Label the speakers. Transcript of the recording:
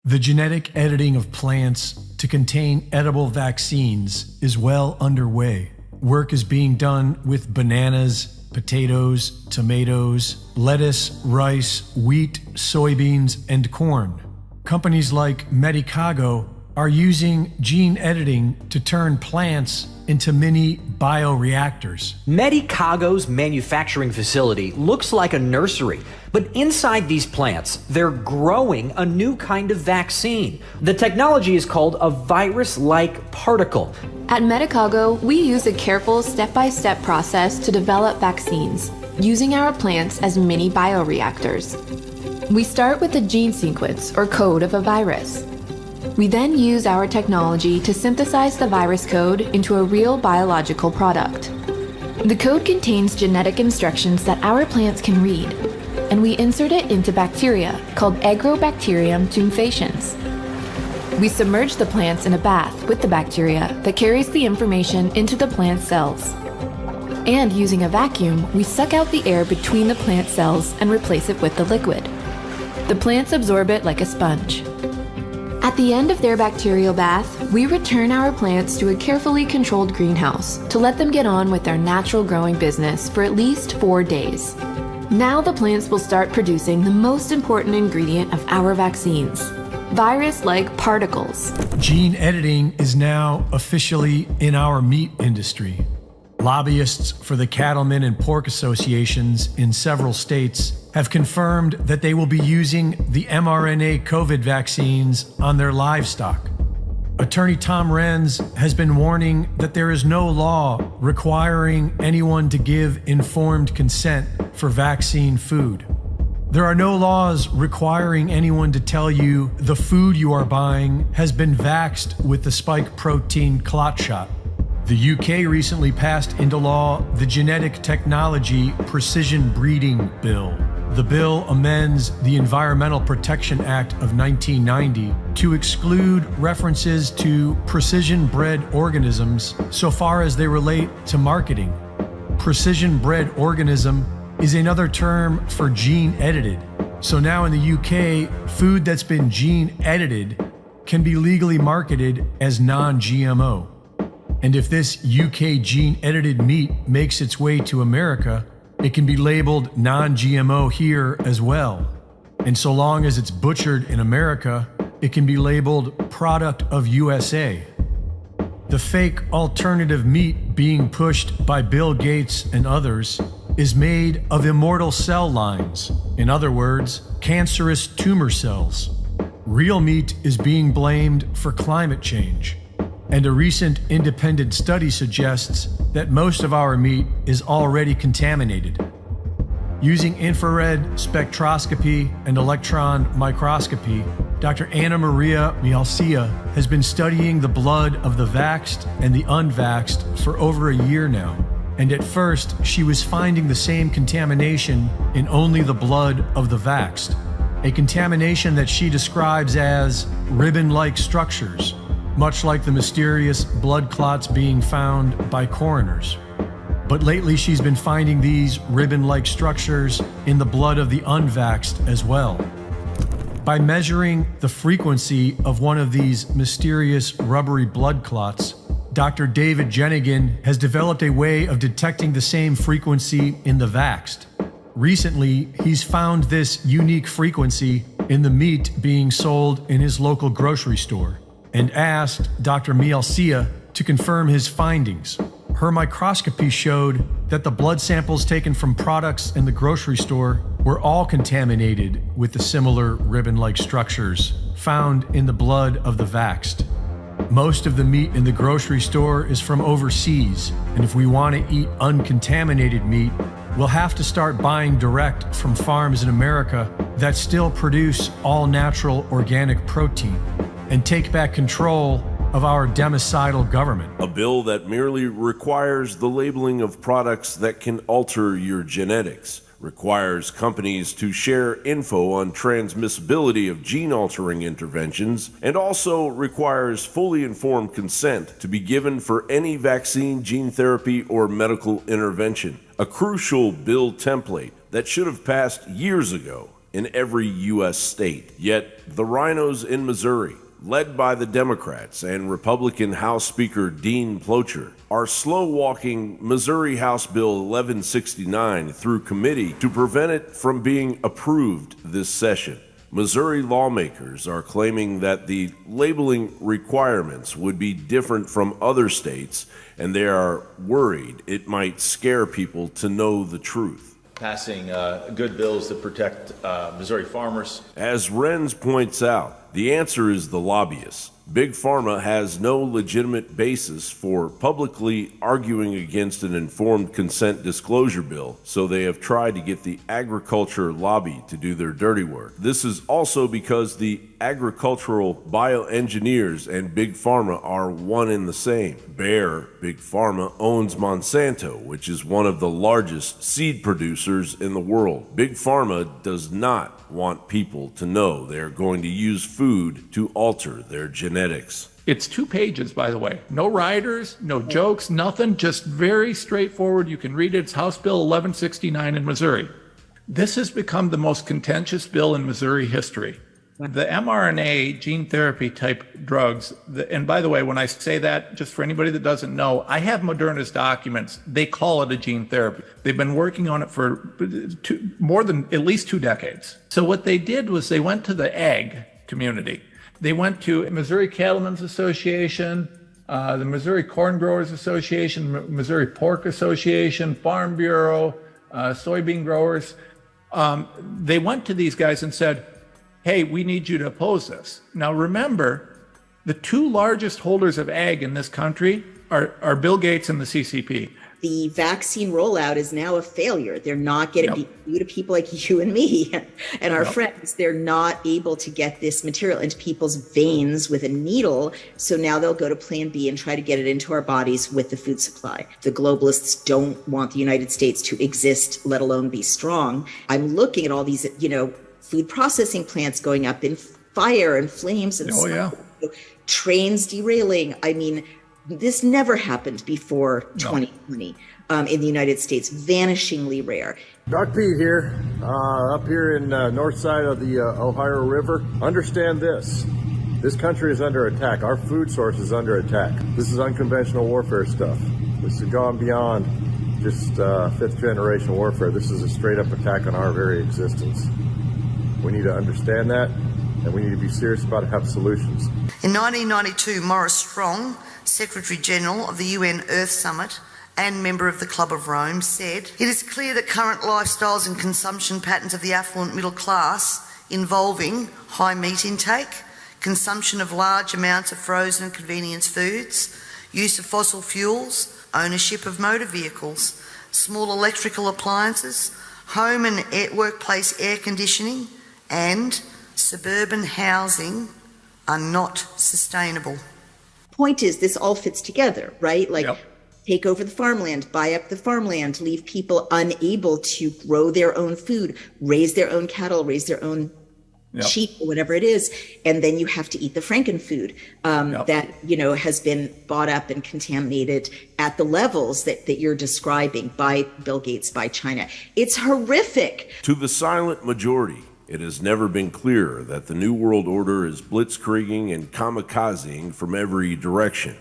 Speaker 1: The genetic editing of plants to contain edible vaccines is well underway. Work is being done with bananas, potatoes, tomatoes, lettuce, rice, wheat, soybeans, and corn. Companies like Medicago are using gene editing to turn plants into mini bioreactors.
Speaker 2: Medicago's manufacturing facility looks like a nursery, but inside these plants, they're growing a new kind of vaccine. The technology is called a virus-like particle.
Speaker 3: At Medicago, we use a careful step-by-step process to develop vaccines, using our plants as mini bioreactors. We start with the gene sequence or code of a virus. We then use our technology to synthesize the virus code into a real biological product. The code contains genetic instructions that our plants can read, and we insert it into bacteria called Agrobacterium tumefaciens. We submerge the plants in a bath with the bacteria that carries the information into the plant cells. And using a vacuum, we suck out the air between the plant cells and replace it with the liquid. The plants absorb it like a sponge. At the end of their bacterial bath, we return our plants to a carefully controlled greenhouse to let them get on with their natural growing business for at least 4 days. Now the plants will start producing the most important ingredient of our vaccines, virus-like particles.
Speaker 1: Gene editing is now officially in our meat industry. Lobbyists for the cattlemen and pork associations in several states have confirmed that they will be using the mRNA COVID vaccines on their livestock. Attorney Tom Renz has been warning that there is no law requiring anyone to give informed consent for vaccine food. There are no laws requiring anyone to tell you the food you are buying has been vaxxed with the spike protein clot shot. The UK recently passed into law the Genetic Technology Precision Breeding Bill. The bill amends the Environmental Protection Act of 1990 to exclude references to precision-bred organisms so far as they relate to marketing. Precision-bred organism is another term for gene-edited. So now in the UK, food that's been gene-edited can be legally marketed as non-GMO. And if this UK gene-edited meat makes its way to America, it can be labeled non-GMO here as well. And so long as it's butchered in America, it can be labeled product of USA. The fake alternative meat being pushed by Bill Gates and others is made of immortal cell lines. In other words, cancerous tumor cells. Real meat is being blamed for climate change. And a recent independent study suggests that most of our meat is already contaminated. Using infrared spectroscopy and electron microscopy, Dr. Anna Maria Mialcia has been studying the blood of the vaxxed and the unvaxxed for over a year now. And at first, she was finding the same contamination in only the blood of the vaxxed, a contamination that she describes as ribbon-like structures, much like the mysterious blood clots being found by coroners. But lately she's been finding these ribbon-like structures in the blood of the unvaxxed as well. By measuring the frequency of one of these mysterious rubbery blood clots, Dr. David Jenigan has developed a way of detecting the same frequency in the vaxxed. Recently, he's found this unique frequency in the meat being sold in his local grocery store, and asked Dr. Mialcia to confirm his findings. Her microscopy showed that the blood samples taken from products in the grocery store were all contaminated with the similar ribbon-like structures found in the blood of the vaxxed. Most of the meat in the grocery store is from overseas, and if we want to eat uncontaminated meat, we'll have to start buying direct from farms in America that still produce all-natural organic protein, and take back control of our democidal government.
Speaker 4: A bill that merely requires the labeling of products that can alter your genetics, requires companies to share info on transmissibility of gene-altering interventions, and also requires fully informed consent to be given for any vaccine, gene therapy, or medical intervention. A crucial bill template that should have passed years ago. in every U.S. state. Yet the rhinos in Missouri, led by the Democrats and Republican House Speaker Dean Plocher, are slow-walking Missouri House Bill 1169 through committee to prevent it from being approved this session. Missouri lawmakers are claiming that the labeling requirements would be different from other states, and they are worried it might scare people to know the truth.
Speaker 5: Passing good bills that protect Missouri farmers.
Speaker 4: As Renz points out, the answer is the lobbyists. Big Pharma has no legitimate basis for publicly arguing against an informed consent disclosure bill, so they have tried to get the agriculture lobby to do their dirty work. This is also because the agricultural bioengineers and Big Pharma are one and the same. Bayer, Big Pharma, owns Monsanto, which is one of the largest seed producers in the world. Big Pharma does not want people to know they're going to use food to alter their genetics.
Speaker 6: It's 2 pages, by the way. No riders, no jokes, nothing, just very straightforward. You can read it. It's House Bill 1169 in Missouri. This has become the most contentious bill in Missouri history. The mRNA gene therapy type drugs, and by the way, when I say that, just for anybody that doesn't know, I have Moderna's documents. They call it a gene therapy. They've been working on it for more than at least 2 decades. So what they did was they went to the ag community. They went to Missouri Cattlemen's Association, the Missouri Corn Growers Association, Missouri Pork Association, Farm Bureau, soybean growers. They went to these guys and said, hey, we need you to oppose this. Now remember, the 2 largest holders of ag in this country are Bill Gates and the CCP.
Speaker 7: The vaccine rollout is now a failure. They're not getting due to people like you and me and our friends. They're not able to get this material into people's veins with a needle. So now they'll go to plan B and try to get it into our bodies with the food supply. The globalists don't want the United States to exist, let alone be strong. I'm looking at all these, food processing plants going up in fire and flames and trains derailing. I mean, this never happened before 2020 in the United States, vanishingly rare.
Speaker 8: Doc Pete here, up here in north side of the Ohio River. Understand this. This country is under attack. Our food source is under attack. This is unconventional warfare stuff. This has gone beyond just 5th generation warfare. This is a straight up attack on our very existence. We need to understand that, and we need to be serious about it, have solutions.
Speaker 9: In 1992, Maurice Strong, Secretary General of the UN Earth Summit and member of the Club of Rome, said, "It is clear that current lifestyles and consumption patterns of the affluent middle class involving high meat intake, consumption of large amounts of frozen and convenience foods, use of fossil fuels, ownership of motor vehicles, small electrical appliances, home and workplace air conditioning, and suburban housing are not sustainable."
Speaker 7: Point is, this all fits together, right? Take over the farmland, buy up the farmland, leave people unable to grow their own food, raise their own cattle, raise their own sheep, or whatever it is. And then you have to eat the frankenfood that, has been bought up and contaminated at the levels that you're describing by Bill Gates, by China. It's horrific.
Speaker 4: To the silent majority, it has never been clearer that the New World Order is blitzkrieging and kamikazing from every direction.